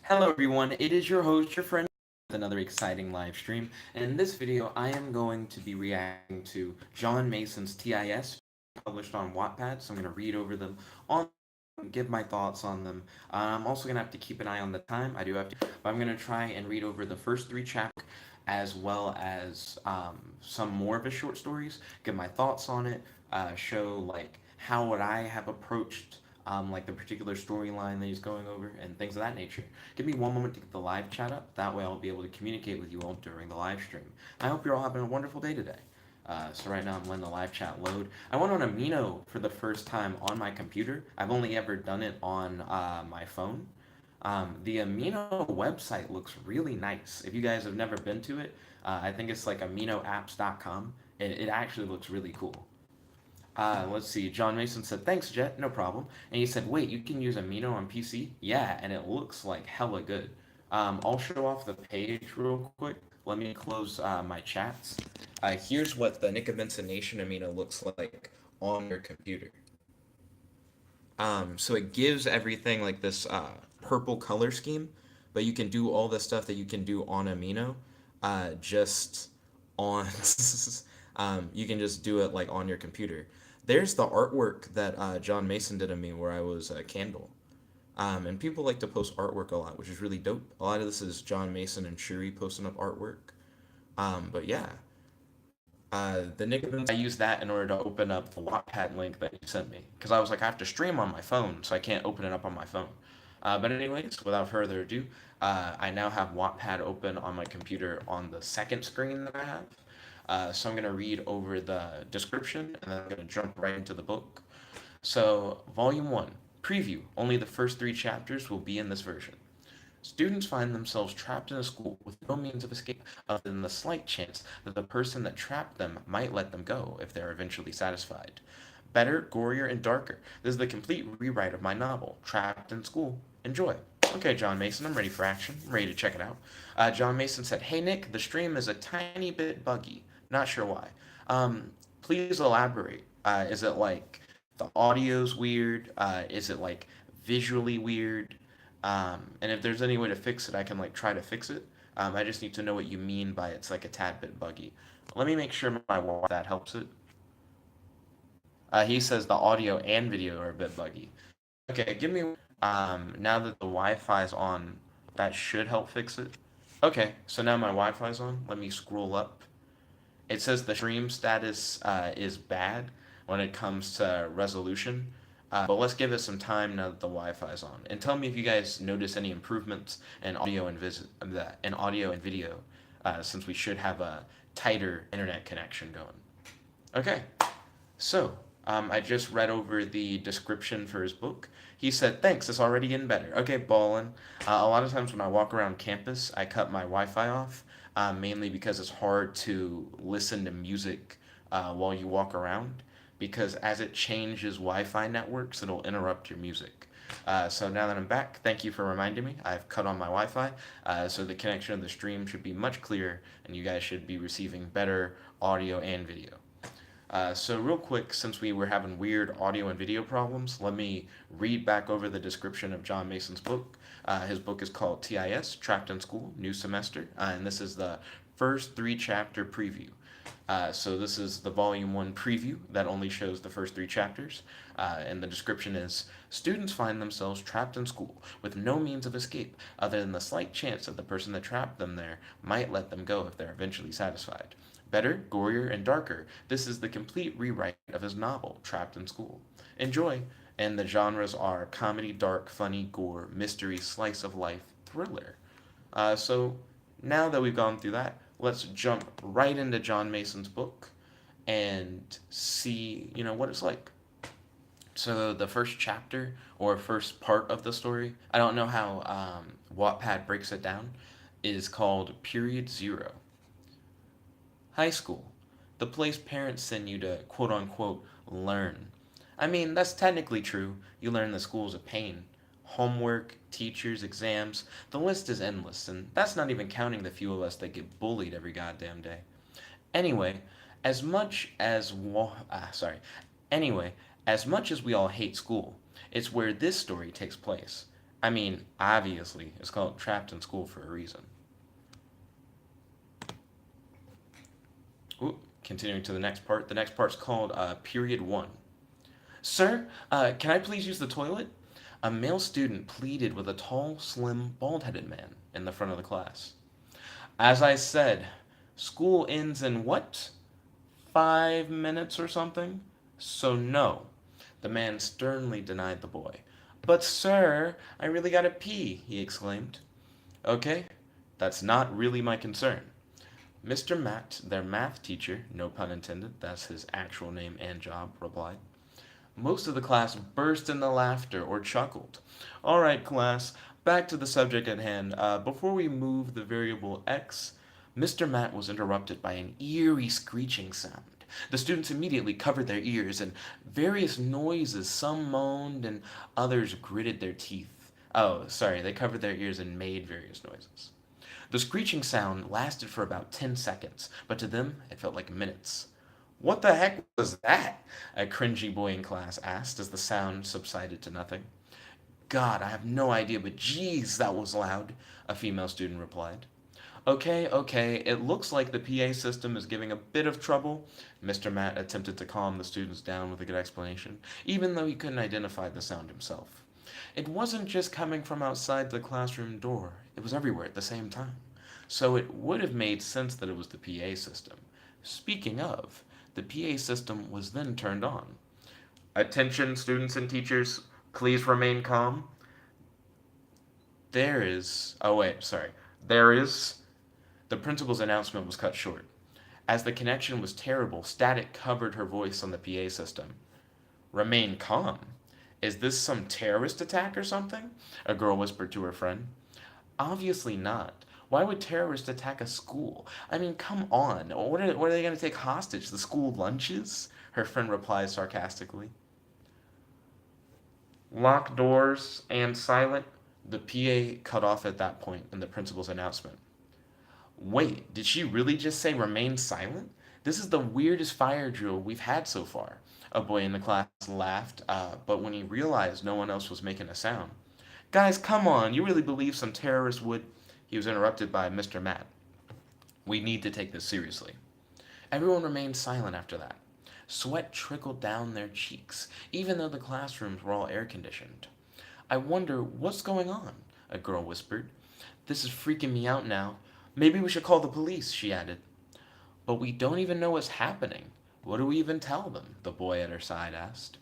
Hello everyone, it is your host, your friend, with another exciting live stream. And in this video, I am going to be reacting to Jon Mason's T.I.S. published on Wattpad, so I'm going to read over them on give my thoughts on them. I'm also going to have to keep an eye on the time. I do have to, but I'm going to try and read over the first three chapters as well as some more of his short stories, give my thoughts on it, show like how would I have approached like the particular storyline that he's going over and things of that nature. Give me one moment to get the live chat up. That way I'll be able to communicate with you all during the live stream. I hope you're all having a wonderful day today. So right now I'm letting the live chat load. I went on Amino for the first time on my computer. I've only ever done it on my phone. The Amino website looks really nice. If you guys have never been to it, I think it's like aminoapps.com. It actually looks really cool. Let's see. Jon Mason said, "Thanks, Jet. No problem." And he said, "Wait, you can use Amino on PC?" Yeah, and it looks like hella good. I'll show off the page real quick. Let me close my chats. Here's what the nickabenson Nation Amino looks like on your computer. So it gives everything like this purple color scheme, but you can do all the stuff that you can do on Amino, just on. You can just do it like on your computer. There's the artwork that Jon Mason did of me, where I was a candle. And people like to post artwork a lot, which is really dope. A lot of this is Jon Mason and Shuri posting up artwork. But yeah, the Nick I used that in order to open up the Wattpad link that you sent me because I was like, I have to stream on my phone, so I can't open it up on my phone. But anyways, without further ado, I now have Wattpad open on my computer on the second screen that I have. So I'm gonna read over the description and then I'm gonna jump right into the book. So, Volume 1 Preview. Only the first three chapters will be in this version. Students find themselves trapped in a school with no means of escape other than the slight chance that the person that trapped them might let them go if they're eventually satisfied. Better, gorier, and darker. This is the complete rewrite of my novel, Trapped in School. Enjoy. Okay, Jon Mason, I'm ready for action. I'm ready to check it out. Jon Mason said, "Hey Nick, the stream is a tiny bit buggy. Not sure why. Please elaborate. Is it like the audio's weird? Is it like visually weird? And if there's any way to fix it, I can like try to fix it. I just need to know what you mean by it's like a tad bit buggy. Let me make sure my that helps it. He says the audio and video are a bit buggy. Okay, give me now that the Wi-Fi's on, that should help fix it. Okay, so now my Wi-Fi's on. Let me scroll up. It says the stream status is bad when it comes to resolution. But let's give it some time now that the Wi-Fi is on, and tell me if you guys notice any improvements in audio and video, since we should have a tighter internet connection going. Okay, so I just read over the description for his book. He said, "Thanks, it's already getting better." Okay, ballin'. A lot of times when I walk around campus, I cut my Wi-Fi off, mainly because it's hard to listen to music while you walk around, because as it changes Wi-Fi networks, it'll interrupt your music. So now that I'm back, thank you for reminding me. I've cut on my Wi-Fi, so the connection of the stream should be much clearer, and you guys should be receiving better audio and video. So real quick, since we were having weird audio and video problems, let me read back over the description of Jon Mason's book. His book is called T.I.S. Trapped in School, New Semester, and this is the first three chapter preview. So this is the volume 1 preview that only shows the first three chapters. And the description is, students find themselves trapped in school with no means of escape other than the slight chance that the person that trapped them there might let them go if they're eventually satisfied. Better, gorier, and darker, this is the complete rewrite of his novel, Trapped in School. Enjoy! And the genres are comedy, dark, funny, gore, mystery, slice of life, thriller. So now that we've gone through that, let's jump right into Jon Mason's book and see, what it's like. So the first chapter or first part of the story, I don't know how Wattpad breaks it down, is called Period Zero. High school, the place parents send you to quote unquote learn. I mean, that's technically true. You learn that school's a pain. Homework, teachers, exams, the list is endless, and that's not even counting the few of us that get bullied every goddamn day. Anyway, as much as sorry. Anyway, as much as we all hate school, it's where this story takes place. I mean, obviously, it's called Trapped in School for a reason. Ooh, continuing to the next part. The next part's called Period 1. Sir, can I please use the toilet? A male student pleaded with a tall, slim, bald headed man in the front of the class. As I said, school ends in what? 5 minutes or something? So, no. The man sternly denied the boy. But, sir, I really gotta pee, he exclaimed. Okay, that's not really my concern. Mr. Matt, their math teacher, no pun intended, that's his actual name and job, replied. Most of the class burst into laughter or chuckled. All right, class, back to the subject at hand. Before we move the variable x, Mr. Matt was interrupted by an eerie screeching sound. The students immediately covered their ears, and various noises, some moaned and others gritted their teeth. Oh, sorry, they covered their ears and made various noises. The screeching sound lasted for about 10 seconds, but to them it felt like minutes. What the heck was that? A cringy boy in class asked as the sound subsided to nothing. God, I have no idea, but geez, that was loud, a female student replied. Okay, okay, it looks like the PA system is giving a bit of trouble. Mr. Matt attempted to calm the students down with a good explanation, even though he couldn't identify the sound himself. It wasn't just coming from outside the classroom door, it was everywhere at the same time. So it would have made sense that it was the PA system. Speaking of, the PA system was then turned on. Attention, students and teachers, please remain calm. There is. Oh, wait, sorry. There is. The principal's announcement was cut short. As the connection was terrible, static covered her voice on the PA system. Remain calm. Is this some terrorist attack or something? A girl whispered to her friend. Obviously not. Why would terrorists attack a school? I mean, come on. What are they going to take hostage? The school lunches? Her friend replied sarcastically. Locked doors and silent. The PA cut off at that point in the principal's announcement. Wait, did she really just say remain silent? This is the weirdest fire drill we've had so far. A boy in the class laughed, but when he realized no one else was making a sound. Guys, come on, you really believe some terrorist would? He was interrupted by Mr. Matt. We need to take this seriously. Everyone remained silent after that. Sweat trickled down their cheeks, even though the classrooms were all air conditioned. I wonder what's going on, a girl whispered. This is freaking me out now. Maybe we should call the police, she added. But we don't even know what's happening. What do we even tell them? The boy at her side asked.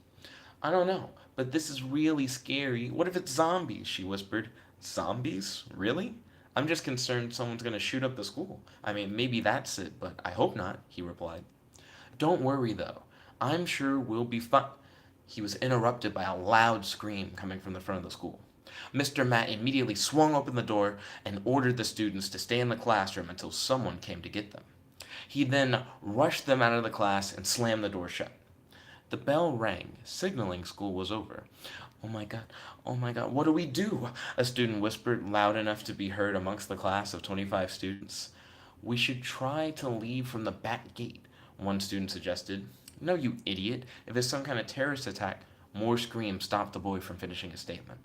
I don't know, but this is really scary. What if it's zombies? She whispered. Zombies? Really? I'm just concerned someone's going to shoot up the school. I mean, maybe that's it, but I hope not, he replied. Don't worry, though. I'm sure we'll be fine. He was interrupted by a loud scream coming from the front of the school. Mr. Matt immediately swung open the door and ordered the students to stay in the classroom until someone came to get them. He then rushed them out of the class and slammed the door shut. The bell rang, signaling school was over. Oh my god, what do we do? A student whispered loud enough to be heard amongst the class of 25 students. We should try to leave from the back gate, one student suggested. No, you idiot. If it's some kind of terrorist attack, more screams stopped the boy from finishing his statement.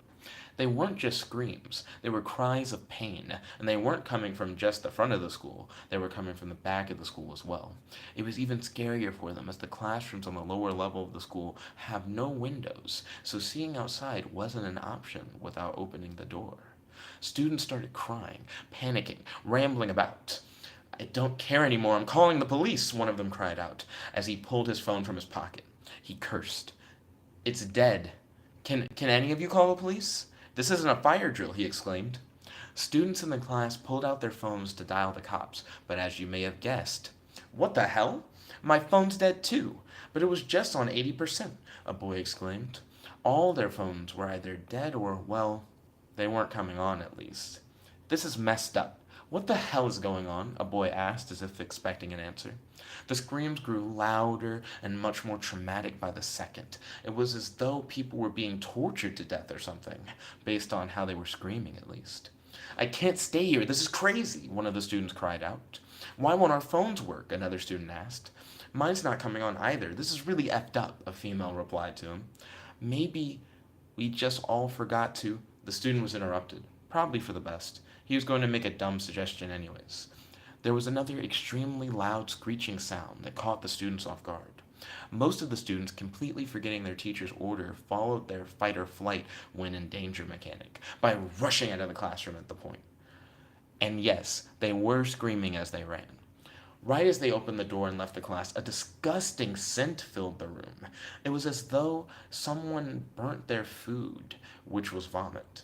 They weren't just screams, they were cries of pain, and they weren't coming from just the front of the school, they were coming from the back of the school as well. It was even scarier for them as the classrooms on the lower level of the school have no windows, so seeing outside wasn't an option without opening the door. Students started crying, panicking, rambling about. I don't care anymore, I'm calling the police, one of them cried out as he pulled his phone from his pocket. He cursed. It's dead. Can any of you call the police? This isn't a fire drill, he exclaimed. Students in the class pulled out their phones to dial the cops, but as you may have guessed, what the hell? My phone's dead too, but it was just on 80%, a boy exclaimed. All their phones were either dead or, well, they weren't coming on at least. This is messed up. What the hell is going on? A boy asked as if expecting an answer. The screams grew louder and much more traumatic by the second. It was as though people were being tortured to death or something, based on how they were screaming at least. I can't stay here, this is crazy, one of the students cried out. Why won't our phones work? Another student asked. Mine's not coming on either, this is really effed up, a female replied to him. Maybe we just all forgot to The student was interrupted, probably for the best. He was going to make a dumb suggestion anyways. There was another extremely loud screeching sound that caught the students off guard. Most of the students, completely forgetting their teacher's order, followed their fight or flight when in danger mechanic by rushing out of the classroom at the point. And yes, they were screaming as they ran. Right as they opened the door and left the class, a disgusting scent filled the room. It was as though someone burnt their food, which was vomit.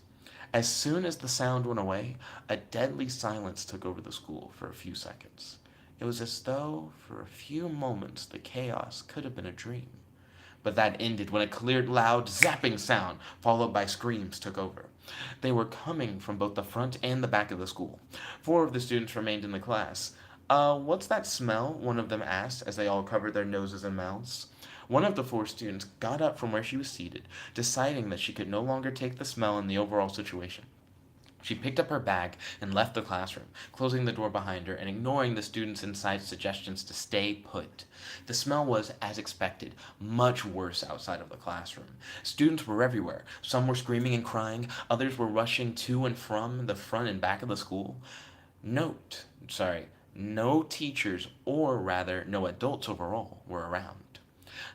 As soon as the sound went away, a deadly silence took over the school for a few seconds. It was as though, for a few moments, the chaos could have been a dream. But that ended when a clear, loud, zapping sound, followed by screams, took over. They were coming from both the front and the back of the school. Four of the students remained in the class. What's that smell? One of them asked as they all covered their noses and mouths. One of the four students got up from where she was seated, deciding that she could no longer take the smell in the overall situation. She picked up her bag and left the classroom, closing the door behind her and ignoring the students inside's suggestions to stay put. The smell was, as expected, much worse outside of the classroom. Students were everywhere. Some were screaming and crying, others were rushing to and from the front and back of the school. No teachers, or rather, no adults overall, were around.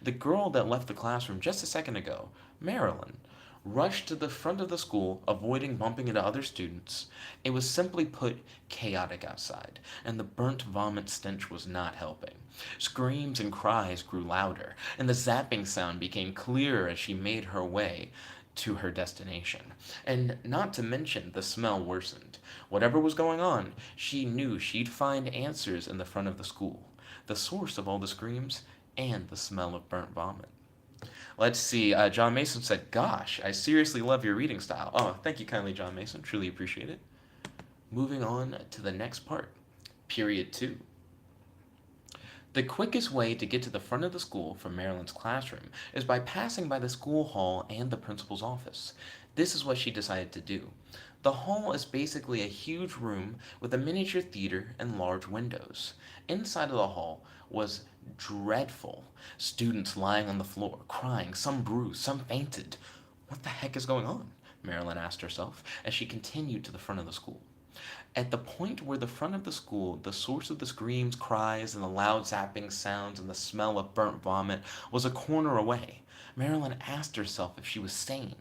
The girl that left the classroom just a second ago, Marilyn, rushed to the front of the school, avoiding bumping into other students. It was simply put chaotic outside, and the burnt vomit stench was not helping. Screams and cries grew louder, and the zapping sound became clearer as she made her way to her destination. And not to mention, the smell worsened. Whatever was going on, she knew she'd find answers in the front of the school, the source of all the screams and the smell of burnt vomit. Let's see. Jon Mason said, "Gosh, I seriously love your reading style." Oh, thank you kindly, Jon Mason. Truly appreciate it. Moving on to the next part. Period 2. The quickest way to get to the front of the school from Marilyn's classroom is by passing by the school hall and the principal's office. This is what she decided to do. The hall is basically a huge room with a miniature theater and large windows. Inside of the hall was dreadful. Students lying on the floor, crying, some bruised, some fainted. What the heck is going on? Marilyn asked herself as she continued to the front of the school. At the point where the front of the school, the source of the screams, cries, and the loud zapping sounds and the smell of burnt vomit was a corner away, Marilyn asked herself if she was sane.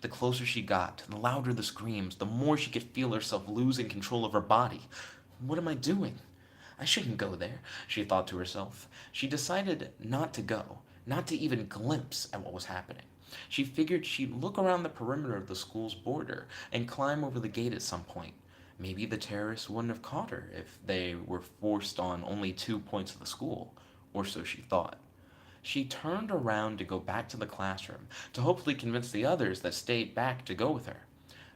The closer she got, the louder the screams, the more she could feel herself losing control of her body. What am I doing? I shouldn't go there, she thought to herself. She decided not to go, not to even glimpse at what was happening. She figured she'd look around the perimeter of the school's border and climb over the gate at some point. Maybe the terrorists wouldn't have caught her if they were forced on only 2 points of the school, or so she thought. She turned around to go back to the classroom, to hopefully convince the others that stayed back to go with her.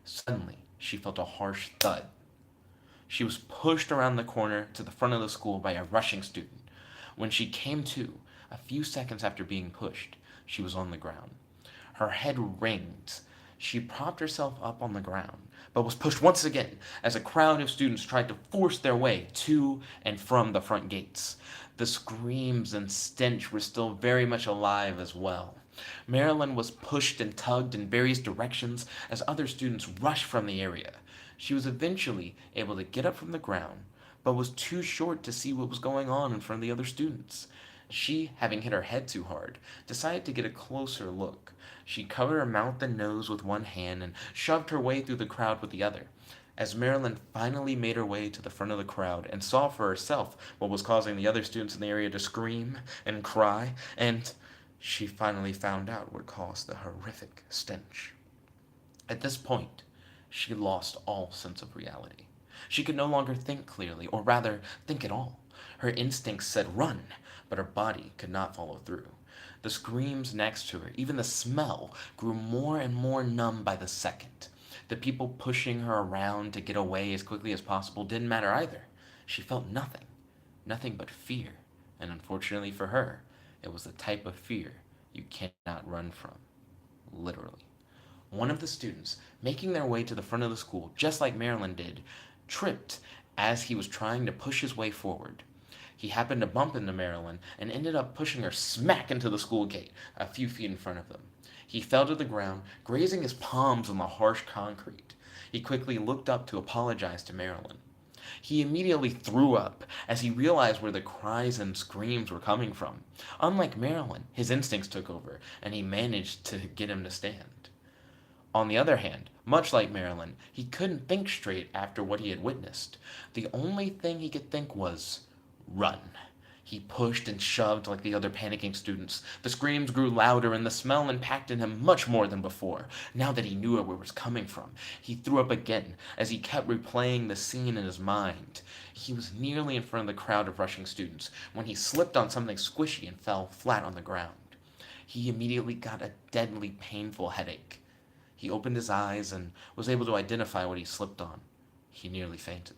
Suddenly, she felt a harsh thud. She was pushed around the corner to the front of the school by a rushing student. When she came to, a few seconds after being pushed, she was on the ground. Her head ringed. She propped herself up on the ground, but was pushed once again as a crowd of students tried to force their way to and from the front gates. The screams and stench were still very much alive as well. Marilyn was pushed and tugged in various directions as other students rushed from the area. She was eventually able to get up from the ground, but was too short to see what was going on in front of the other students. She, having hit her head too hard, decided to get a closer look. She covered her mouth and nose with one hand and shoved her way through the crowd with the other. As Marilyn finally made her way to the front of the crowd and saw for herself what was causing the other students in the area to scream and cry, and she finally found out what caused the horrific stench. At this point, she lost all sense of reality. She could no longer think clearly, or rather, think at all. Her instincts said run, but her body could not follow through. The screams next to her, even the smell, grew more and more numb by the second. The people pushing her around to get away as quickly as possible didn't matter either. She felt nothing, nothing but fear, and unfortunately for her, it was the type of fear you cannot run from, literally. One of the students, making their way to the front of the school, just like Marilyn did, tripped as he was trying to push his way forward. He happened to bump into Marilyn and ended up pushing her smack into the school gate, a few feet in front of them. He fell to the ground, grazing his palms on the harsh concrete. He quickly looked up to apologize to Marilyn. He immediately threw up as he realized where the cries and screams were coming from. Unlike Marilyn, his instincts took over, and he managed to get him to stand. On the other hand, much like Marilyn, he couldn't think straight after what he had witnessed. The only thing he could think was, run. He pushed and shoved like the other panicking students. The screams grew louder and the smell impacted him much more than before, now that he knew where it was coming from. He threw up again as he kept replaying the scene in his mind. He was nearly in front of the crowd of rushing students when he slipped on something squishy and fell flat on the ground. He immediately got a deadly painful headache. He opened his eyes and was able to identify what he slipped on. He nearly fainted.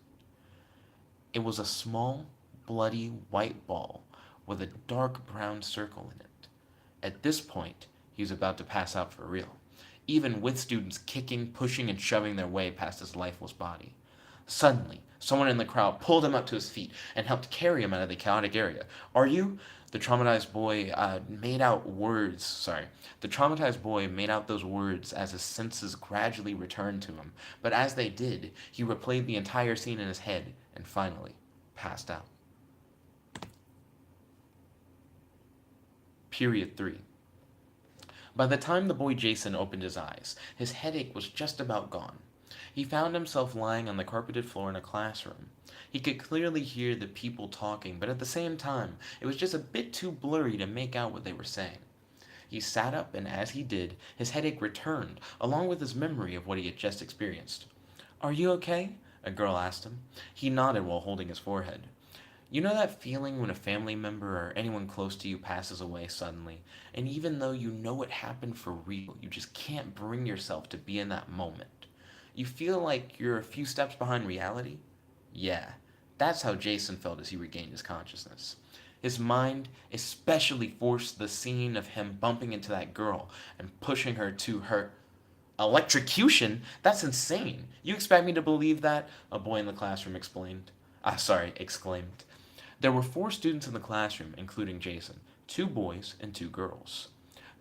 It was a small, bloody white ball with a dark brown circle in it. At this point, he was about to pass out for real, even with students kicking, pushing, and shoving their way past his lifeless body. Suddenly, someone in the crowd pulled him up to his feet and helped carry him out of the chaotic area. Are you? The traumatized boy made out words. Sorry. The traumatized boy made out those words as his senses gradually returned to him. But as they did, he replayed the entire scene in his head and finally passed out. Period 3. By the time the boy Jason opened his eyes, his headache was just about gone. He found himself lying on the carpeted floor in a classroom. He could clearly hear the people talking, but at the same time, it was just a bit too blurry to make out what they were saying. He sat up, and as he did, his headache returned, along with his memory of what he had just experienced. Are you okay? A girl asked him. He nodded while holding his forehead. You know that feeling when a family member or anyone close to you passes away suddenly, and even though you know it happened for real, you just can't bring yourself to be in that moment? You feel like you're a few steps behind reality? Yeah, that's how Jason felt as he regained his consciousness. His mind especially forced the scene of him bumping into that girl and pushing her to her electrocution? That's insane. You expect me to believe that? A boy in the classroom exclaimed. There were 4 students in the classroom, including Jason, 2 boys and 2 girls.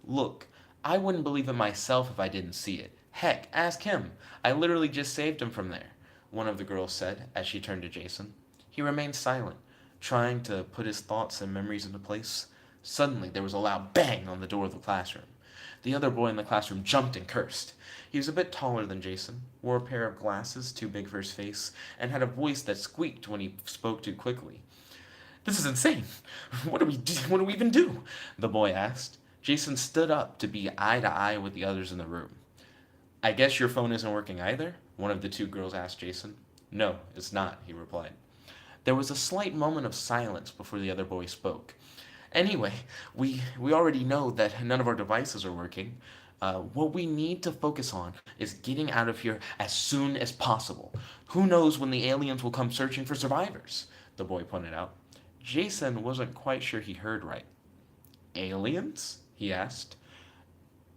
Look, I wouldn't believe it myself if I didn't see it. Heck, ask him. I literally just saved him from there, one of the girls said as she turned to Jason. He remained silent, trying to put his thoughts and memories into place. Suddenly, there was a loud bang on the door of the classroom. The other boy in the classroom jumped and cursed. He was a bit taller than Jason, wore a pair of glasses too big for his face, and had a voice that squeaked when he spoke too quickly. This is insane. What do we even do? The boy asked. Jason stood up to be eye to eye with the others in the room. I guess your phone isn't working either? One of the 2 girls asked Jason. No, it's not, he replied. There was a slight moment of silence before the other boy spoke. Anyway, we already know that none of our devices are working. What we need to focus on is getting out of here as soon as possible. Who knows when the aliens will come searching for survivors? The boy pointed out. Jason wasn't quite sure he heard right. Aliens? He asked.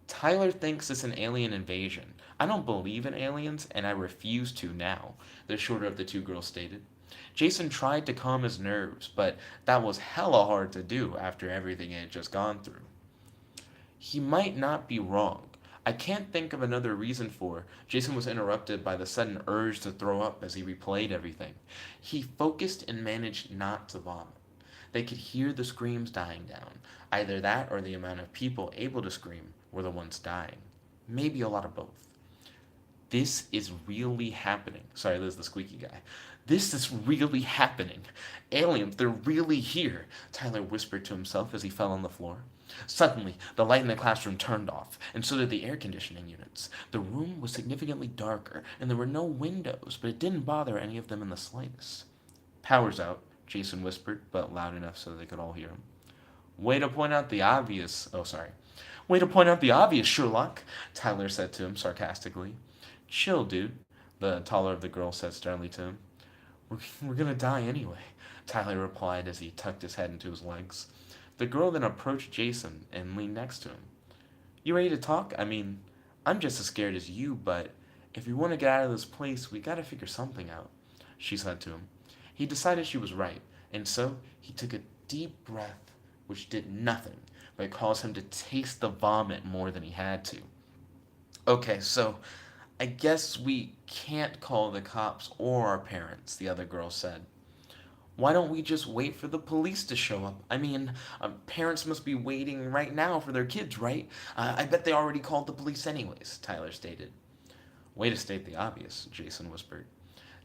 Tyler thinks it's an alien invasion. I don't believe in aliens, and I refuse to now, the shorter of the 2 girls stated. Jason tried to calm his nerves, but that was hella hard to do after everything he had just gone through. He might not be wrong. I can't think of another reason for. Jason was interrupted by the sudden urge to throw up as he replayed everything. He focused and managed not to vomit. They could hear the screams dying down. Either that or the amount of people able to scream were the ones dying. Maybe a lot of both. This is really happening. Sorry, this is the squeaky guy. This is really happening. Aliens, they're really here, Tyler whispered to himself as he fell on the floor. Suddenly, the light in the classroom turned off, and so did the air conditioning units. The room was significantly darker, and there were no windows, but it didn't bother any of them in the slightest. Power's out, Jason whispered, but loud enough so they could all hear him. Way to point out the obvious. Way to point out the obvious, Sherlock, Tyler said to him sarcastically. Chill, dude, the taller of the girls said sternly to him. We're gonna die anyway, Tyler replied as he tucked his head into his legs. The girl then approached Jason and leaned next to him. You ready to talk? I mean, I'm just as scared as you, but if we want to get out of this place, we gotta figure something out, she said to him. He decided she was right, and so he took a deep breath, which did nothing but it caused him to taste the vomit more than he had to. Okay, so I guess we can't call the cops or our parents, the other girl said. Why don't we just wait for the police to show up? I mean, parents must be waiting right now for their kids, right? I bet they already called the police anyways, Tyler stated. Way to state the obvious, Jason whispered.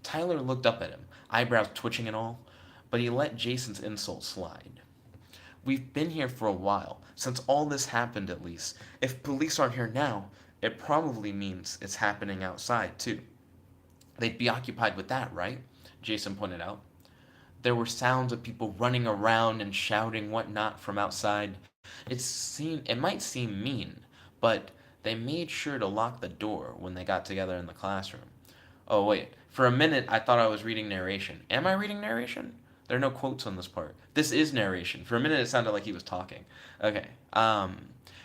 Tyler looked up at him, eyebrows twitching and all, but he let Jason's insult slide. We've been here for a while, since all this happened at least. If police aren't here now, it probably means it's happening outside too. They'd be occupied with that, right? Jason pointed out. There were sounds of people running around and shouting whatnot from outside. It might seem mean, but they made sure to lock the door when they got together in the classroom. Oh wait, for a minute I thought I was reading narration. Am I reading narration? There are no quotes on this part. This is narration. For a minute it sounded like he was talking. Okay.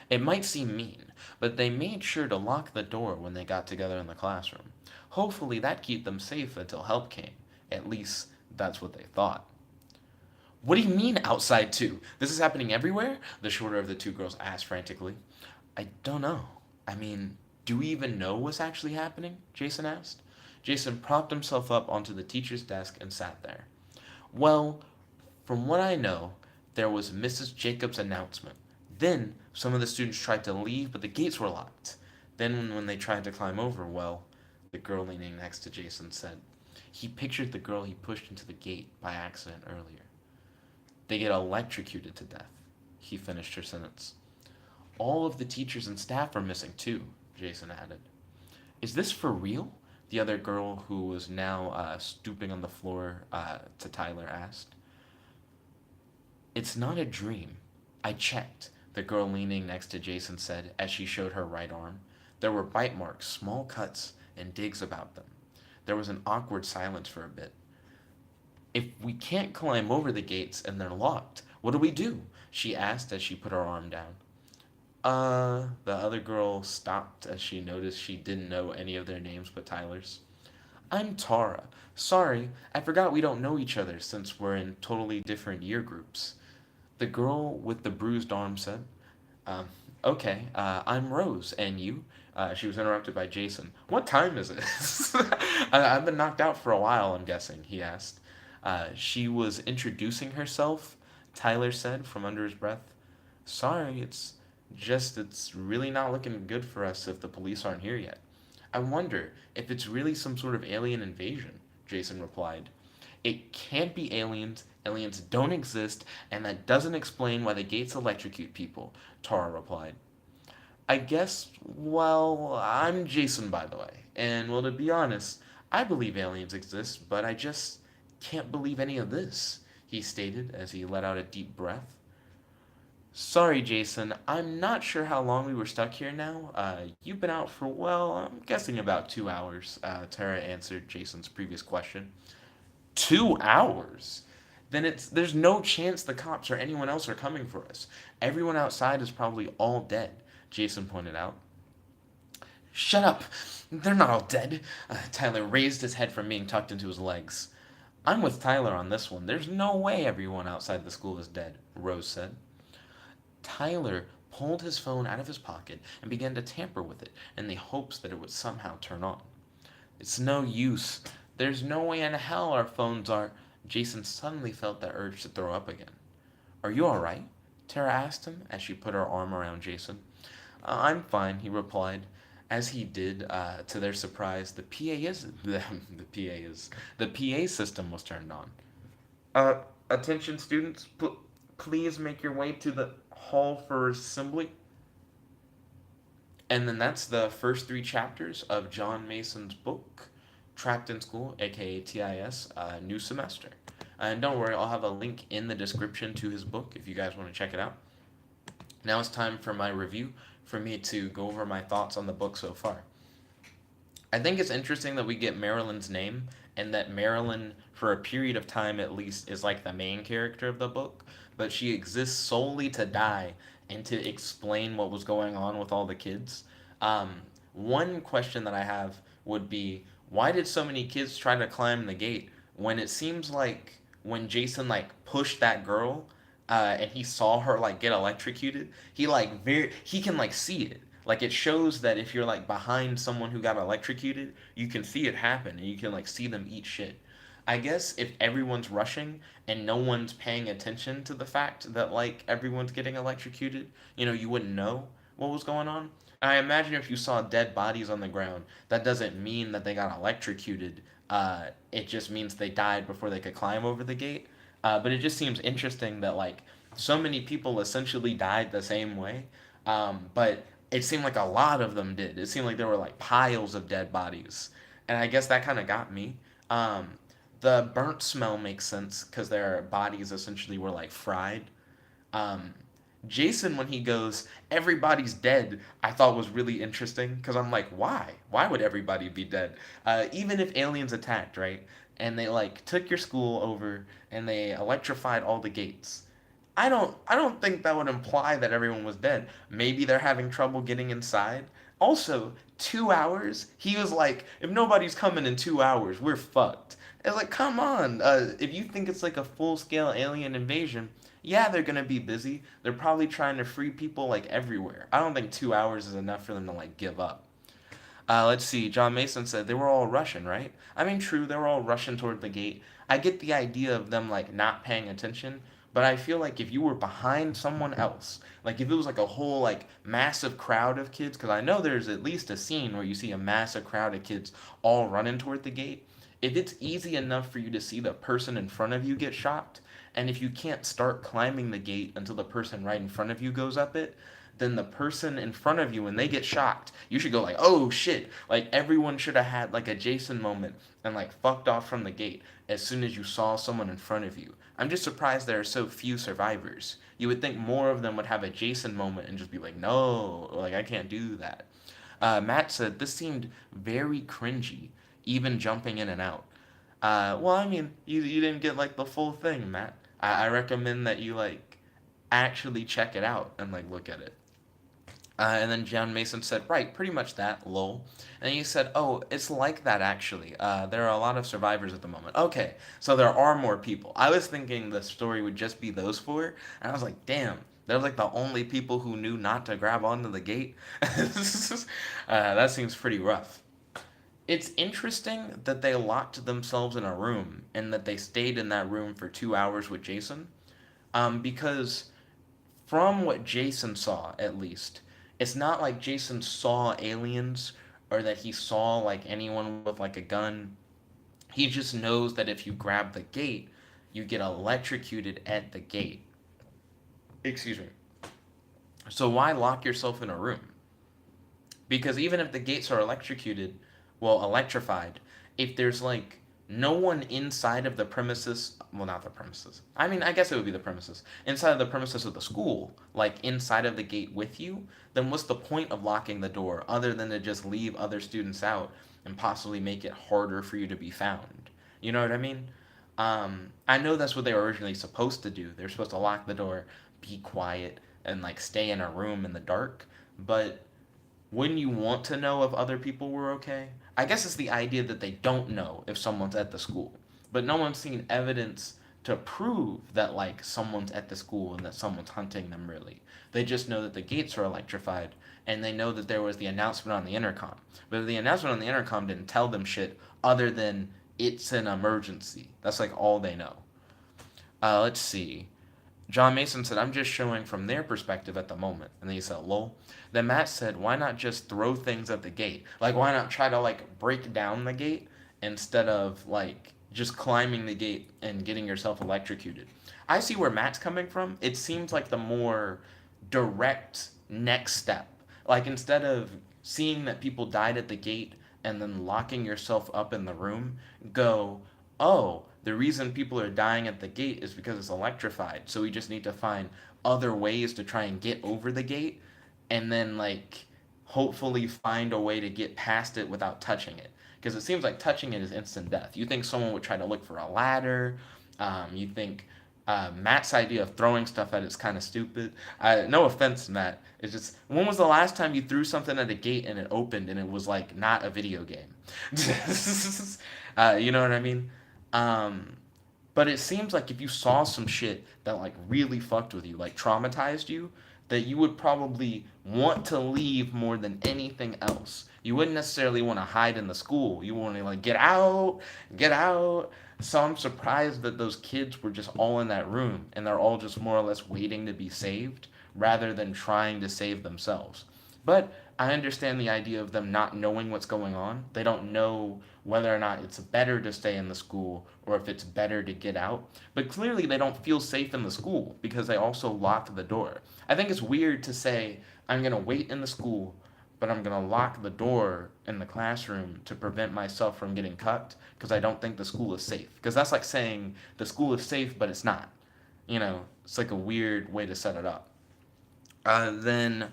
It might seem mean, but they made sure to lock the door when they got together in the classroom. Hopefully that kept them safe until help came. At least that's what they thought. What do you mean outside too? This is happening everywhere? The shorter of the two girls asked frantically. I don't know. I mean, do we even know what's actually happening? Jason asked. Jason propped himself up onto the teacher's desk and sat there. Well, from what I know, there was Mrs. Jacobs' announcement. Then some of the students tried to leave, but the gates were locked. Then, when they tried to climb over, well, the girl leaning next to Jason said, he pictured the girl he pushed into the gate by accident earlier. They get electrocuted to death. He finished her sentence. All of the teachers and staff are missing too, Jason added. Is this for real? The other girl, who was now stooping on the floor to Tyler, asked. It's not a dream. I checked, the girl leaning next to Jason said as she showed her right arm. There were bite marks, small cuts, and digs about them. There was an awkward silence for a bit. If we can't climb over the gates and they're locked, what do we do? She asked as she put her arm down. The other girl stopped as she noticed she didn't know any of their names but Tyler's. I'm Tara. Sorry, I forgot we don't know each other since we're in totally different year groups. The girl with the bruised arm said. Um, okay, I'm Rose, and you? She was interrupted by Jason. What time is it? I've been knocked out for a while, I'm guessing, he asked. She was introducing herself, Tyler said from under his breath. Sorry, it's really not looking good for us if the police aren't here yet. I wonder if it's really some sort of alien invasion, Jason replied. It can't be aliens, aliens don't exist, and that doesn't explain why the gates electrocute people, Tara replied. I guess, well, I'm Jason, by the way, and well, to be honest, I believe aliens exist, but I just can't believe any of this, he stated as he let out a deep breath. Sorry, Jason. I'm not sure how long we were stuck here now. You've been out for, well, I'm guessing about 2 hours, Tara answered Jason's previous question. 2 hours? Then there's no chance the cops or anyone else are coming for us. Everyone outside is probably all dead, Jason pointed out. Shut up! They're not all dead. Tyler raised his head from being tucked into his legs. I'm with Tyler on this one. There's no way everyone outside the school is dead, Rose said. Tyler pulled his phone out of his pocket and began to tamper with it in the hopes that it would somehow turn on. It's no use. There's no way in hell our phones are. Jason suddenly felt the urge to throw up again. Are you all right? Tara asked him as she put her arm around Jason. I'm fine, he replied. As he did, to their surprise, the PA system was turned on. Attention students, please make your way to the hall for assembly. And then that's the first three chapters of Jon Mason's book, Trapped in School, aka T.I.S., New Semester. And don't worry, I'll have a link in the description to his book if you guys want to check it out. Now it's time for my review, for me to go over my thoughts on the book so far. I think it's interesting that we get Marilyn's name, and that Marilyn, for a period of time at least, is like the main character of the book, but she exists solely to die and to explain what was going on with all the kids. One question that I have would be, why did so many kids try to climb the gate when it seems like when Jason like pushed that girl, and he saw her like get electrocuted, he can like see it. Like it shows that if you're like behind someone who got electrocuted, you can see it happen and you can like see them eat shit. I guess if everyone's rushing and no one's paying attention to the fact that like everyone's getting electrocuted, you wouldn't know what was going on. And I imagine if you saw dead bodies on the ground, that doesn't mean that they got electrocuted. It just means they died before they could climb over the gate. But it just seems interesting that like so many people essentially died the same way. But it seemed like a lot of them did. It seemed like there were like piles of dead bodies, and I guess that kind of got me. Um, the burnt smell makes sense because their bodies essentially were like fried. Um, Jason, when he goes, everybody's dead, I thought was really interesting because I'm like, why? Why would everybody be dead? Even if aliens attacked, right? And they like took your school over and they electrified all the gates. I don't think that would imply that everyone was dead. Maybe they're having trouble getting inside. Also, 2 hours? He was like, if nobody's coming in 2 hours, we're fucked. It's like, come on. If you think it's like a full scale alien invasion, yeah, they're gonna be busy. They're probably trying to free people like everywhere. I don't think 2 hours is enough for them to like give up. Let's see. Jon Mason said they were all Russian, right? I mean, true, they were all rushing toward the gate. I get the idea of them like not paying attention, but I feel like if you were behind someone else, like if it was like a whole like massive crowd of kids, because I know there's at least a scene where you see a massive crowd of kids all running toward the gate. If it's easy enough for you to see the person in front of you get shocked, and if you can't start climbing the gate until the person right in front of you goes up it, then the person in front of you, when they get shocked, you should go like, oh shit. Like everyone should have had like a Jason moment and like fucked off from the gate as soon as you saw someone in front of you. I'm just surprised there are so few survivors. You would think more of them would have a Jason moment and just be like, no, like I can't do that. Matt said this seemed very cringy, even jumping in and out. Well, I mean, you didn't get like the full thing, Matt. I recommend that you like actually check it out and like look at it. And then Jon Mason said, right, pretty much that, lol. And he said, oh, it's like that actually. There are a lot of survivors at the moment. Okay, so there are more people. I was thinking the story would just be those four, and I was like, damn, they're like the only people who knew not to grab onto the gate. That seems pretty rough. It's interesting that they locked themselves in a room and that they stayed in that room for 2 hours with Jason. Because from what Jason saw, at least, it's not like Jason saw aliens or that he saw like anyone with like a gun. He just knows that if you grab the gate, you get electrocuted at the gate. Excuse me. So why lock yourself in a room? Because even if the gates are electrocuted, well, electrified, if there's like no one inside of the premises, well, not the premises. I mean, I guess it would be the premises. Inside of the premises of the school, like inside of the gate with you, then what's the point of locking the door other than to just leave other students out and possibly make it harder for you to be found? You know what I mean? I know that's what they were originally supposed to do. They're supposed to lock the door, be quiet, and like stay in a room in the dark. But wouldn't you want to know if other people were okay? I guess it's the idea that they don't know if someone's at the school, but no one's seen evidence to prove that like someone's at the school and that someone's hunting them really. They just know that the gates are electrified and they know that there was the announcement on the intercom. But the announcement on the intercom didn't tell them shit other than it's an emergency. That's like all they know. Let's see. Jon Mason said, I'm just showing from their perspective at the moment. And then he said, lol. Then Matt said, why not just throw things at the gate? Like, why not try to, like, break down the gate instead of, like, just climbing the gate and getting yourself electrocuted? I see where Matt's coming from. It seems like the more direct next step. Like, instead of seeing that people died at the gate and then locking yourself up in the room, go, oh, the reason people are dying at the gate is because it's electrified. So we just need to find other ways to try and get over the gate and then like hopefully find a way to get past it without touching it. Because it seems like touching it is instant death. You think someone would try to look for a ladder. You think Matt's idea of throwing stuff at it's kind of stupid. No offense, Matt. It's just when was the last time you threw something at a gate and it opened and it was like not a video game? You know what I mean? Um, But it seems like if you saw some shit that like really fucked with you, like traumatized you, that you would probably want to leave more than anything else. You wouldn't necessarily want to hide in the school. You want to like get out, get out. So I'm surprised that those kids were just all in that room and they're all just more or less waiting to be saved rather than trying to save themselves. But I understand the idea of them not knowing what's going on. They don't know whether or not it's better to stay in the school or if it's better to get out. But clearly, they don't feel safe in the school because they also lock the door. I think it's weird to say, I'm going to wait in the school, but I'm going to lock the door in the classroom to prevent myself from getting cut because I don't think the school is safe. Because that's like saying the school is safe, but it's not. It's like a weird way to set it up. Then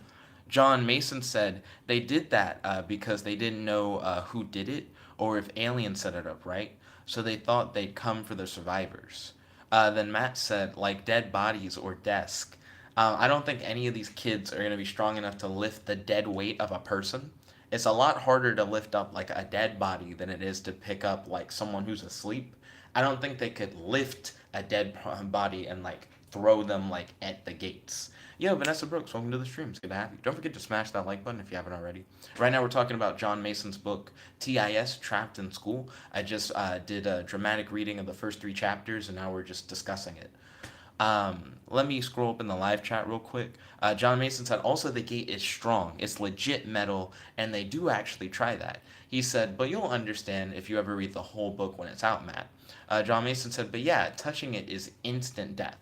Jon Mason said they did that because they didn't know who did it or if aliens set it up, right? So they thought they'd come for the survivors. Then Matt said, like dead bodies or desk. I don't think any of these kids are going to be strong enough to lift the dead weight of a person. It's a lot harder to lift up like a dead body than it is to pick up like someone who's asleep. I don't think they could lift a dead body and like throw them like at the gates. Yo, Vanessa Brooks, welcome to the stream. It's good to have you. Don't forget to smash that like button if you haven't already. Right now, we're talking about Jon Mason's book, T.I.S, Trapped in School. I just did a dramatic reading of the first 3 chapters, and now we're just discussing it. Let me scroll up in the live chat real quick. Jon Mason said, also, the gate is strong. It's legit metal, and they do actually try that. He said, but you'll understand if you ever read the whole book when it's out, Matt. Jon Mason said, but yeah, touching it is instant death.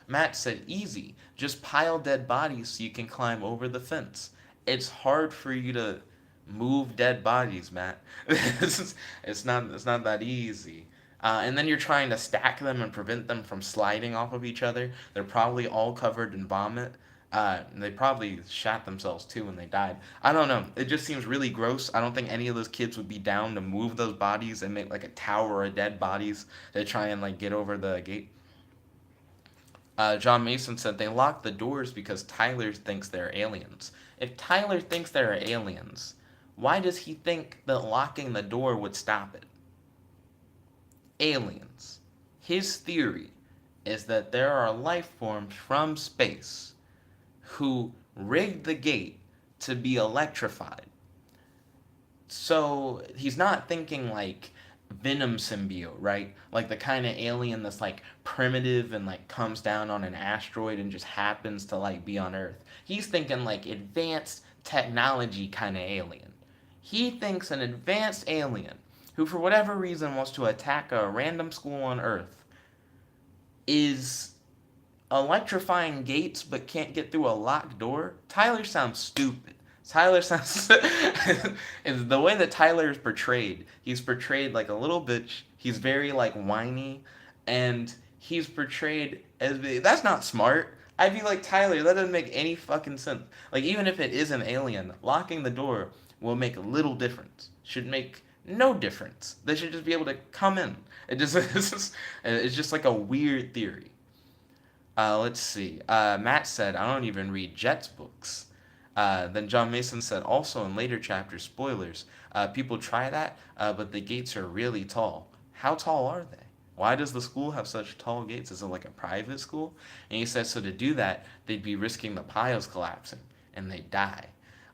Matt said, easy. Just pile dead bodies so you can climb over the fence. It's hard for you to move dead bodies, Matt. It's not that easy. And then you're trying to stack them and prevent them from sliding off of each other. They're probably all covered in vomit. They probably shat themselves too when they died. I don't know. It just seems really gross. I don't think any of those kids would be down to move those bodies and make like a tower of dead bodies to try and like get over the gate. Jon Mason said they locked the doors because Tyler thinks they're aliens. If Tyler thinks there are aliens, why does he think that locking the door would stop it? Aliens. His theory is that there are life forms from space who rigged the gate to be electrified. So he's not thinking like Venom symbiote, right? Like the kind of alien that's like primitive and like comes down on an asteroid and just happens to like be on Earth. He's thinking like advanced technology kind of alien. He thinks an advanced alien who for whatever reason wants to attack a random school on Earth is electrifying gates but can't get through a locked door. Tyler sounds stupid. Tyler sounds is the way that Tyler is portrayed. He's portrayed like a little bitch. He's very like whiny, and he's portrayed as that's not smart. I'd be like, Tyler, that doesn't make any fucking sense. Like even if it is an alien, locking the door will make little difference. Should make no difference. They should just be able to come in. It's just like a weird theory. Let's see. Matt said, I don't even read Jet's books. Then Jon Mason said, also in later chapters, spoilers, people try that, but the gates are really tall. How tall are they? Why does the school have such tall gates? Is it like a private school? And he says, so to do that, they'd be risking the piles collapsing, and they'd die.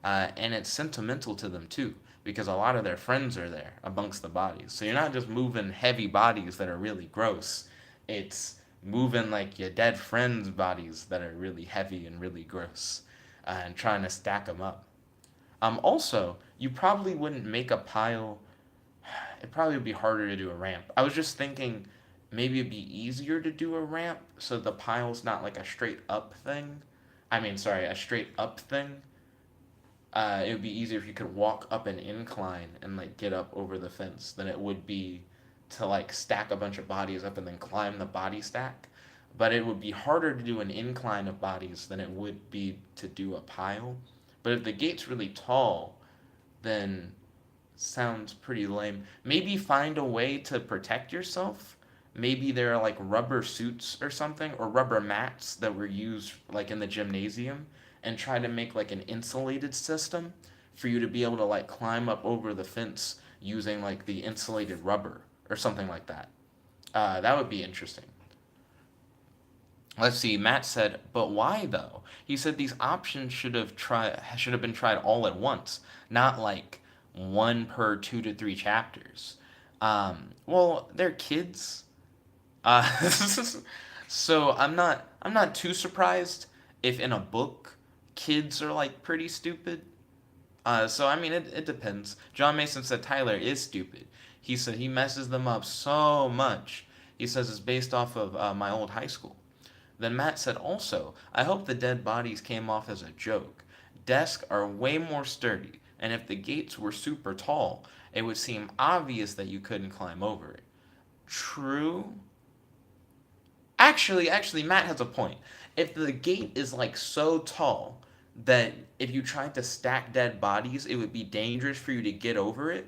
And it's sentimental to them too, because a lot of their friends are there amongst the bodies. So you're not just moving heavy bodies that are really gross. It's moving like your dead friends' bodies that are really heavy and really gross, and trying to stack them up. Also, you probably wouldn't make a pile. It probably would be harder to do a ramp. I was just thinking maybe it'd be easier to do a ramp so the pile's not like a straight up thing. I mean, sorry, a straight up thing. It would be easier if you could walk up an incline and like get up over the fence than it would be to like stack a bunch of bodies up and then climb the body stack. But it would be harder to do an incline of bodies than it would be to do a pile. But if the gate's really tall, then sounds pretty lame. Maybe find a way to protect yourself. Maybe there are like rubber suits or something, or rubber mats that were used like in the gymnasium, and try to make like an insulated system for you to be able to like climb up over the fence using like the insulated rubber or something like that. That would be interesting. Let's see. Matt said, "But why though?" He said these options should have been tried all at once, not like one per 2 to 3 chapters. Well, they're kids, uh, so I'm not too surprised if in a book kids are like pretty stupid. So I mean, it depends. Jon Mason said Tyler is stupid. He said he messes them up so much. He says it's based off of my old high school. Then Matt said also, I hope the dead bodies came off as a joke. Desks are way more sturdy, and if the gates were super tall, it would seem obvious that you couldn't climb over it. True. Actually, Matt has a point. If the gate is like so tall that if you tried to stack dead bodies, it would be dangerous for you to get over it,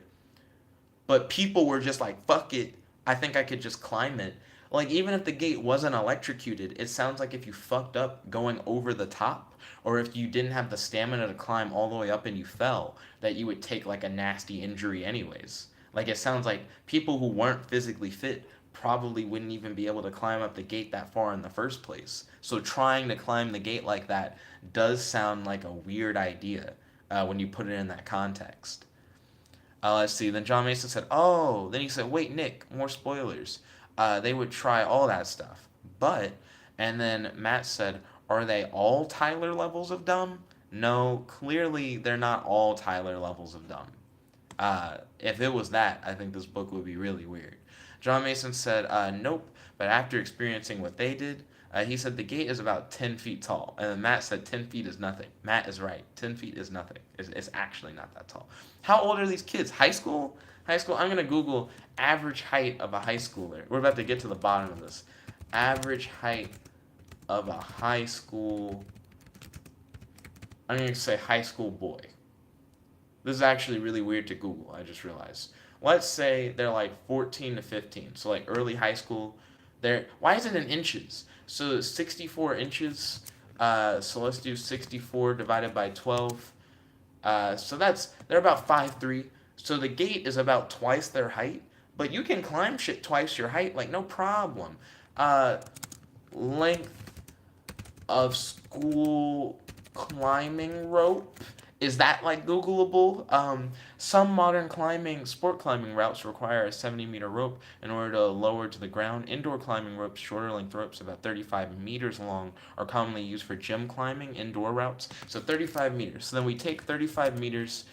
but people were just like, fuck it, I think I could just climb it. Like, even if the gate wasn't electrocuted, it sounds like if you fucked up going over the top, or if you didn't have the stamina to climb all the way up and you fell, that you would take like a nasty injury anyways. Like, it sounds like people who weren't physically fit probably wouldn't even be able to climb up the gate that far in the first place. So, trying to climb the gate like that does sound like a weird idea when you put it in that context. Let's see. Then Jon Mason said, "Oh." Then he said, "Wait, Nick, more spoilers. They would try all that stuff, but." And then Matt said, "Are they all Tyler levels of dumb?" No, clearly they're not all Tyler levels of dumb. If it was that, I think this book would be really weird. Jon Mason said, "Nope." But after experiencing what they did, he said the gate is about 10 feet tall. And then Matt said 10 feet is nothing. Matt is right. 10 feet is nothing. It's actually not that tall. How old are these kids? High school? High school? I'm going to Google average height of a high schooler. We're about to get to the bottom of this. Average height of a high school. I'm going to say high school boy. This is actually really weird to Google, I just realized. Let's say they're like 14 to 15, so like early high school. Why is it in inches? So 64 inches. So let's do 64 divided by 12. So they're about 5'3". So the gate is about twice their height, but you can climb shit twice your height, like no problem. Uh, Length of school climbing rope. Is that like Googleable? Some modern sport climbing routes require a 70-meter rope in order to lower to the ground. Indoor climbing ropes, shorter length ropes, about 35 meters long, are commonly used for gym climbing, indoor routes. So 35 meters. So then we take 35 meters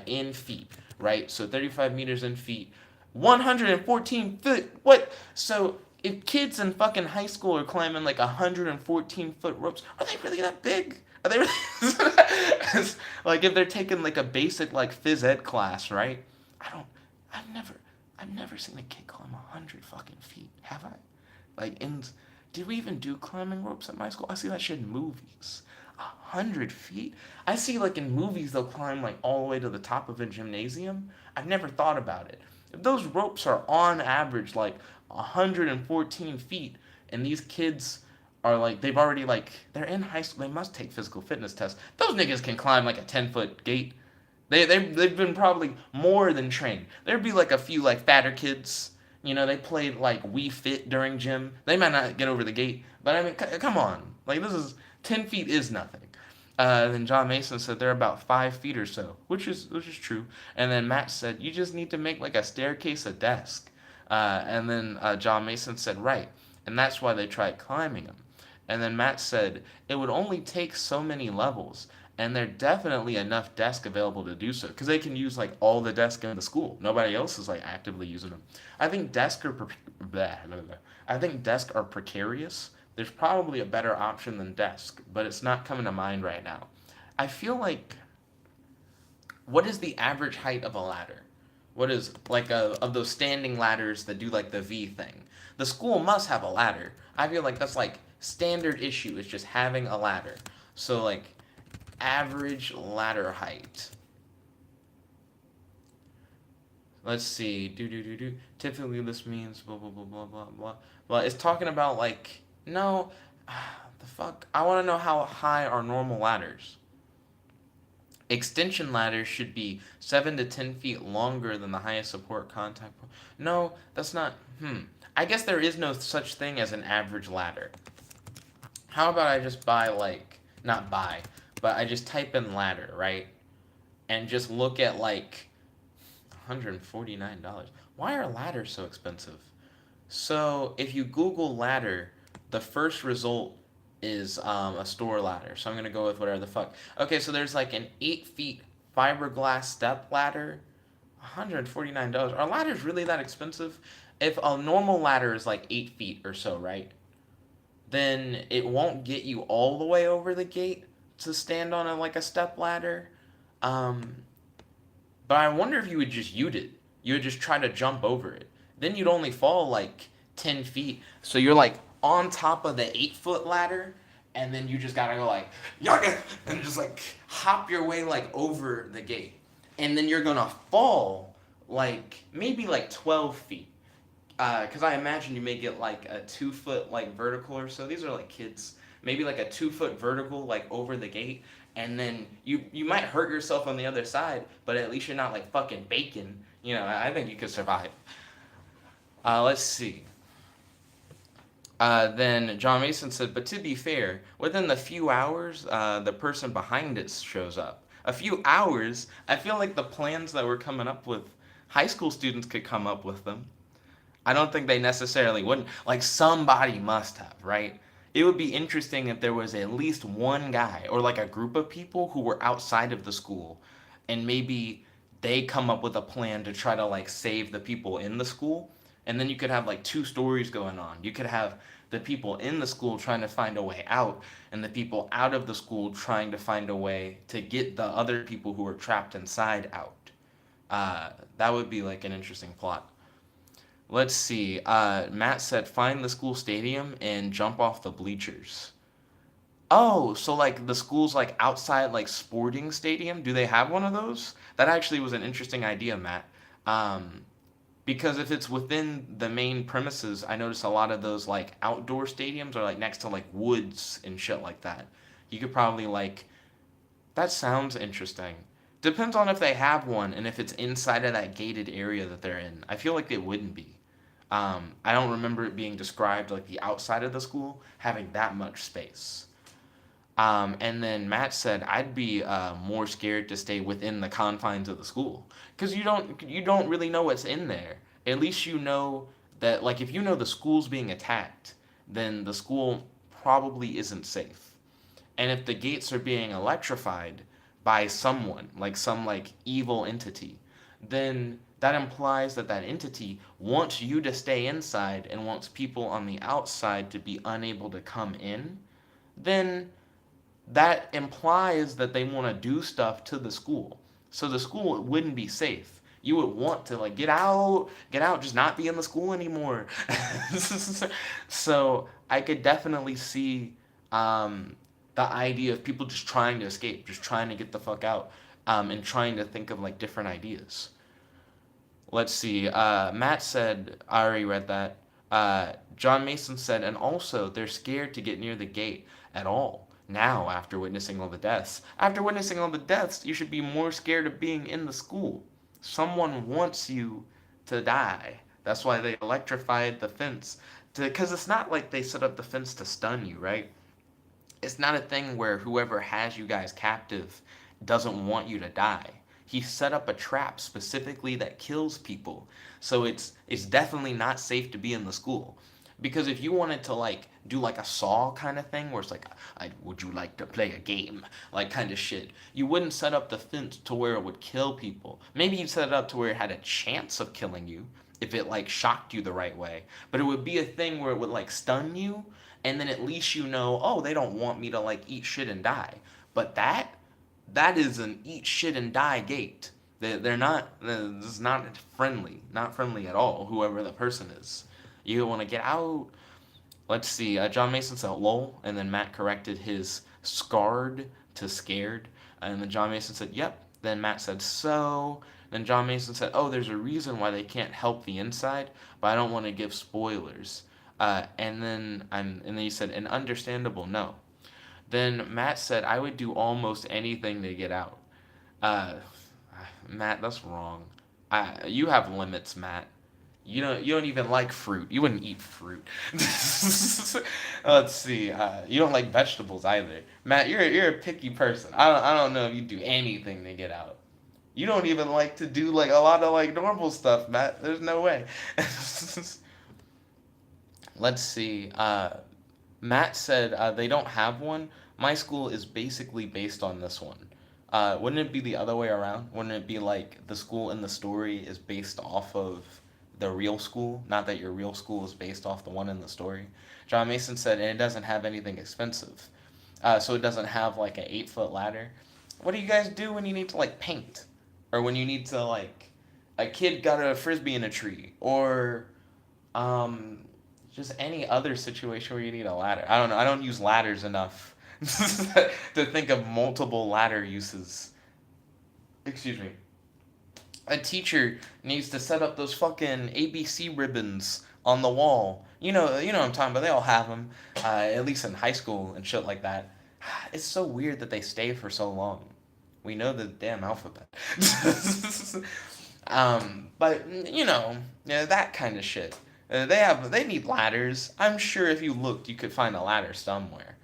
in feet, right? So 35 meters in feet, 114 foot. What? So if kids in fucking high school are climbing like 114-foot ropes, are they really that big? Are they really like if they're taking like a basic like phys ed class, right? I don't. I've never. I've never seen a kid climb 100 fucking feet. Have I? Like in. Did we even do climbing ropes at my school? I see that shit in movies. 100 feet. I see like in movies they'll climb like all the way to the top of a gymnasium. I've never thought about it. If those ropes are on average like 114 feet, and these kids are like they've already like they're in high school, they must take physical fitness tests. Those niggas can climb like a 10-foot gate. They've been probably more than trained. There'd be like a few like fatter kids. They played like We Fit during gym. They might not get over the gate, but I mean, come on, like this is 10 feet is nothing. Then Jon Mason said they're about 5 feet or so, which is true. And then Matt said you just need to make like a staircase a desk. And then Jon Mason said right, and that's why they tried climbing them. And then Matt said it would only take so many levels, and there definitely enough desk available to do so because they can use like all the desk in the school. Nobody else is like actively using them. I think desks are I think desks are precarious. There's probably a better option than desk, but it's not coming to mind right now. I feel like what is the average height of a ladder? What is like of those standing ladders that do like the V thing? The school must have a ladder. I feel like that's like standard issue is just having a ladder. So like average ladder height. Let's see. Do. Typically this means blah blah blah blah blah blah. Well, it's talking about like no, the fuck. I want to know how high are normal ladders. Extension ladders should be 7 to 10 feet longer than the highest support contact point. No, that's not. I guess there is no such thing as an average ladder. How about I just buy like not buy, but I just type in ladder, right? And just look at like $149. Why are ladders so expensive? So if you Google ladder, the first result is a store ladder. So I'm gonna go with whatever the fuck. Okay, so there's like an 8 feet fiberglass step ladder, $149. Are ladders really that expensive? If a normal ladder is like 8 feet or so, right? Then it won't get you all the way over the gate to stand on like a step ladder. Um, but I wonder if you would just ute it. You would just try to jump over it. Then you'd only fall like 10 feet. So you're like on top of the 8 foot ladder, and then you just gotta go like, yaga, and just like hop your way like over the gate. And then you're gonna fall like maybe like 12 feet. Because I imagine you may get like a 2 foot like vertical or so. These are like kids. Maybe like a 2 foot vertical like over the gate, and then you might hurt yourself on the other side, but at least you're not like fucking bacon. I think you could survive. Let's see. Then Jon Mason said, but to be fair, within the few hours, the person behind it shows up. A few hours? I feel like the plans that we're coming up with, high school students could come up with them. I don't think they necessarily wouldn't. Like, somebody must have, right? It would be interesting if there was at least one guy or like a group of people who were outside of the school, and maybe they come up with a plan to try to like save the people in the school. And then you could have like two stories going on. You could have the people in the school trying to find a way out, and the people out of the school trying to find a way to get the other people who are trapped inside out. That would be like an interesting plot. Let's see. Matt said, find the school stadium and jump off the bleachers. Oh, so like the school's like outside like sporting stadium? Do they have one of those? That actually was an interesting idea, Matt. Um, because if it's within the main premises, I notice a lot of those like outdoor stadiums are like next to like woods and shit like that. You could probably like that sounds interesting. Depends on if they have one and if it's inside of that gated area that they're in. I feel like it wouldn't be. I don't remember it being described like the outside of the school having that much space. And then Matt said, "I'd be more scared to stay within the confines of the school because you don't really know what's in there. At least you know that like if you know the school's being attacked, then the school probably isn't safe. And if the gates are being electrified by someone, like some like evil entity, then that implies that that entity wants you to stay inside and wants people on the outside to be unable to come in. Then that implies that they want to do stuff to the school. So the school wouldn't be safe. You would want to like get out, just not be in the school anymore. So I could definitely see the idea of people just trying to escape, just trying to get the fuck out, and trying to think of like different ideas. Let's see. Matt said, I already read that. Jon Mason said, and also they're scared to get near the gate at all. Now, after witnessing all the deaths. After witnessing all the deaths, you should be more scared of being in the school. Someone wants you to die. That's why they electrified the fence. Because it's not like they set up the fence to stun you, right? It's not a thing where whoever has you guys captive doesn't want you to die. He set up a trap specifically that kills people. So it's definitely not safe to be in the school. Because if you wanted to like do like a Saw kind of thing where it's like, would you like to play a game? Like kind of shit. You wouldn't set up the fence to where it would kill people. Maybe you'd set it up to where it had a chance of killing you if it like shocked you the right way. But it would be a thing where it would like stun you, and then at least you know, oh, they don't want me to like eat shit and die. But that is an eat shit and die gate. They're not. This is not friendly at all. Whoever the person is, you want to get out. Let's see. Jon Mason said lol, and then Matt corrected his scarred to scared, and then Jon Mason said yep. Then Matt said so. Then Jon Mason said, oh, there's a reason why they can't help the inside, but I don't want to give spoilers. And then he said, an understandable no. Then Matt said, I would do almost anything to get out. Uh, Matt, that's wrong. You have limits, Matt. You don't even like fruit. You wouldn't eat fruit. Let's see. You don't like vegetables either. Matt, you're a picky person. I don't know if you do anything to get out. You don't even like to do like a lot of like normal stuff, Matt. There's no way. Let's see. Matt said they don't have one. My school is basically based on this one. Wouldn't it be the other way around? Wouldn't it be like the school in the story is based off of the real school? Not that your real school is based off the one in the story. Jon Mason said, and it doesn't have anything expensive. So it doesn't have like an 8 foot ladder. What do you guys do when you need to like paint? Or when you need to like, a kid got a frisbee in a tree? Or um, just any other situation where you need a ladder. I don't know. I don't use ladders enough to think of multiple ladder uses. Excuse me. A teacher needs to set up those fucking ABC ribbons on the wall. You know what I'm talking about. They all have them, at least in high school and shit like that. It's so weird that they stay for so long. We know the damn alphabet. But yeah, that kind of shit. They need ladders. I'm sure if you looked, you could find a ladder somewhere.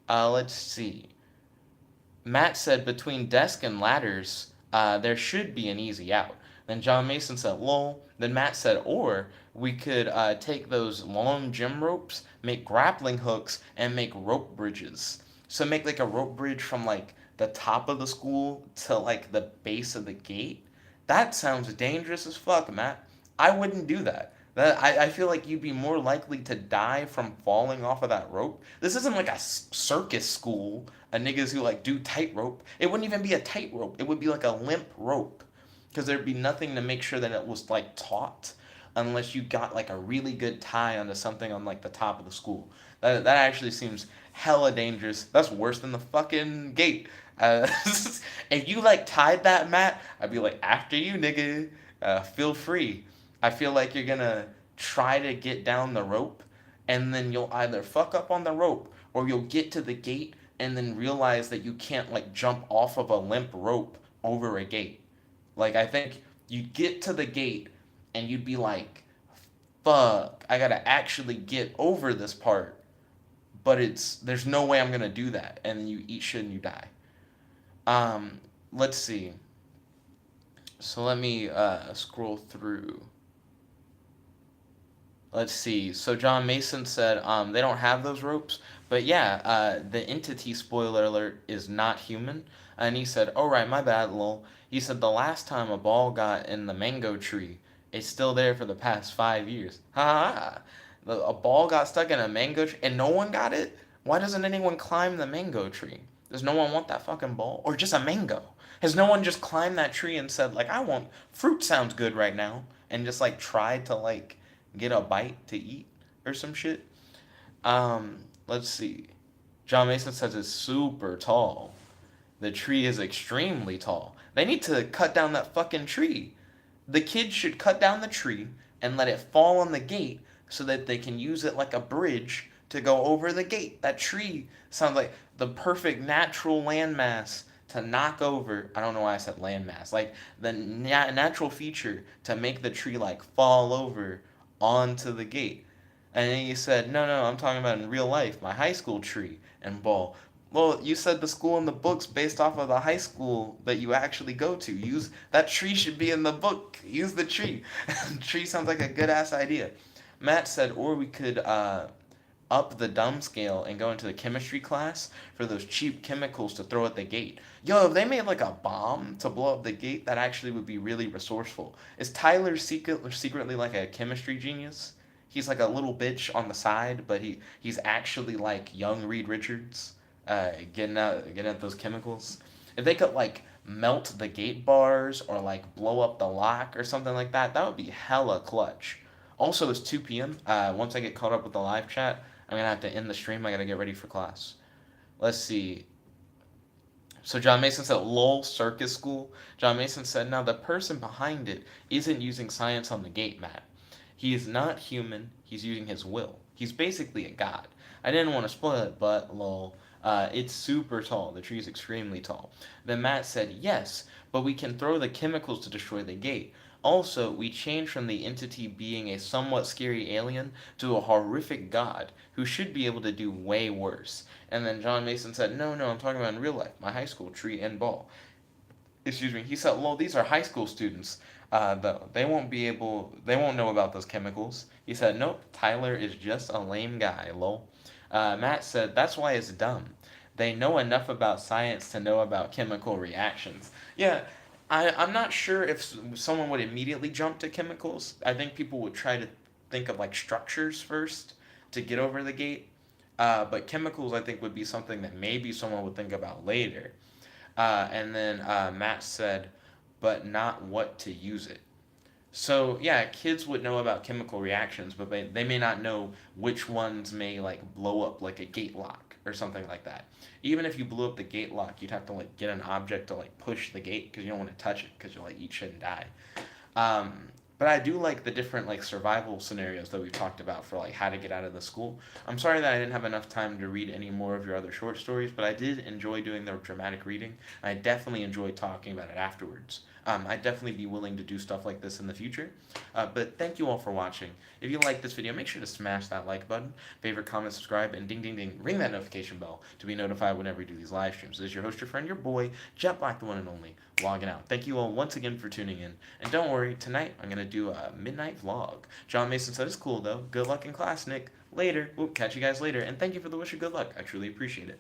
Let's see. Matt said between desk and ladders, there should be an easy out. Then Jon Mason said, lol. Then Matt said, or we could take those long gym ropes, make grappling hooks, and make rope bridges. So make like a rope bridge from like the top of the school to like the base of the gate. That sounds dangerous as fuck, Matt. I wouldn't do that. I feel like you'd be more likely to die from falling off of that rope. This isn't like a circus school, a niggas who like do tightrope. It wouldn't even be a tightrope. It would be like a limp rope, because there'd be nothing to make sure that it was like taut, unless you got like a really good tie onto something on like the top of the school. That actually seems hella dangerous. That's worse than the fucking gate. If you like tied that, Matt, I'd be like, after you, nigga. Feel free. I feel like you're gonna try to get down the rope, and then you'll either fuck up on the rope, or you'll get to the gate and then realize that you can't like jump off of a limp rope over a gate. Like, I think you'd get to the gate and you'd be like, fuck, I gotta actually get over this part, but there's no way I'm gonna do that, and then you eat shit and you die. Let's see. So let me scroll through. Let's see. So Jon Mason said they don't have those ropes, but yeah, the entity, spoiler alert, is not human. And he said, "Oh right, my bad, lol." He said the last time a ball got in the mango tree, it's still there for the past 5 years. Ha ha. Ha. A ball got stuck in a mango tree and no one got it. Why doesn't anyone climb the mango tree? Does no one want that fucking ball or just a mango? Has no one just climbed that tree and said like, I want fruit, sounds good right now, and just like tried to like get a bite to eat or some shit? Let's see. Jon Mason says it's super tall. The tree is extremely tall. They need to cut down that fucking tree. The kids should cut down the tree and let it fall on the gate so that they can use it like a bridge to go over the gate. That tree sounds like the perfect natural landmass to knock over. I don't know why I said landmass. Like the natural feature to make the tree like fall over onto the gate. And then you said, no, no, I'm talking about in real life, my high school tree and ball. Well, you said the school in the books based off of the high school that you actually go to. Use that tree should be in the book. Use the tree. Tree sounds like a good ass idea. Matt said, or we could up the dumb scale and go into the chemistry class for those cheap chemicals to throw at the gate. Yo, if they made like a bomb to blow up the gate, that actually would be really resourceful. Is Tyler secretly like a chemistry genius? He's like a little bitch on the side, but he's actually like young Reed Richards, getting out those chemicals. If they could like melt the gate bars or like blow up the lock or something like that, that would be hella clutch. Also, it's 2 p.m. Once I get caught up with the live chat, I'm gonna have to end the stream. I gotta get ready for class. Let's see. So Jon Mason said, lol, circus school. Jon Mason said, now the person behind it isn't using science on the gate, Matt. He is not human. He's using his will. He's basically a god. I didn't want to spoil it, but lol. It's super tall. The tree's extremely tall. Then Matt said, yes, but we can throw the chemicals to destroy the gate. Also, we change from the entity being a somewhat scary alien to a horrific god who should be able to do way worse. And then Jon Mason said, no, no, I'm talking about in real life, my high school tree and ball. Excuse me. He said, well, these are high school students, though. They won't know about those chemicals. He said, nope, Tyler is just a lame guy, lol. Matt said, that's why it's dumb. They know enough about science to know about chemical reactions. Yeah, I'm not sure if someone would immediately jump to chemicals. I think people would try to think of like structures first to get over the gate. But chemicals, I think, would be something that maybe someone would think about later. And then Matt said, but not what to use it. So yeah, kids would know about chemical reactions, but they may not know which ones may like blow up like a gate lock or something like that. Even if you blew up the gate lock, you'd have to like get an object to like push the gate because you don't want to touch it because you'll like eat shit and die. Um, but I do like the different like survival scenarios that we've talked about for like how to get out of the school. I'm sorry that I didn't have enough time to read any more of your other short stories, but I did enjoy doing the dramatic reading. I definitely enjoyed talking about it afterwards. I'd definitely be willing to do stuff like this in the future. But thank you all for watching. If you like this video, make sure to smash that like button, favorite, comment, subscribe, and ding ding ding, ring that notification bell to be notified whenever we do these live streams. This is your host, your friend, your boy, Jet Black, the one and only, logging out. Thank you all once again for tuning in. And don't worry, tonight I'm going to do a midnight vlog. Jon Mason said it's cool though. Good luck in class, Nick. Later. Catch you guys later. And thank you for the wish of good luck. I truly appreciate it.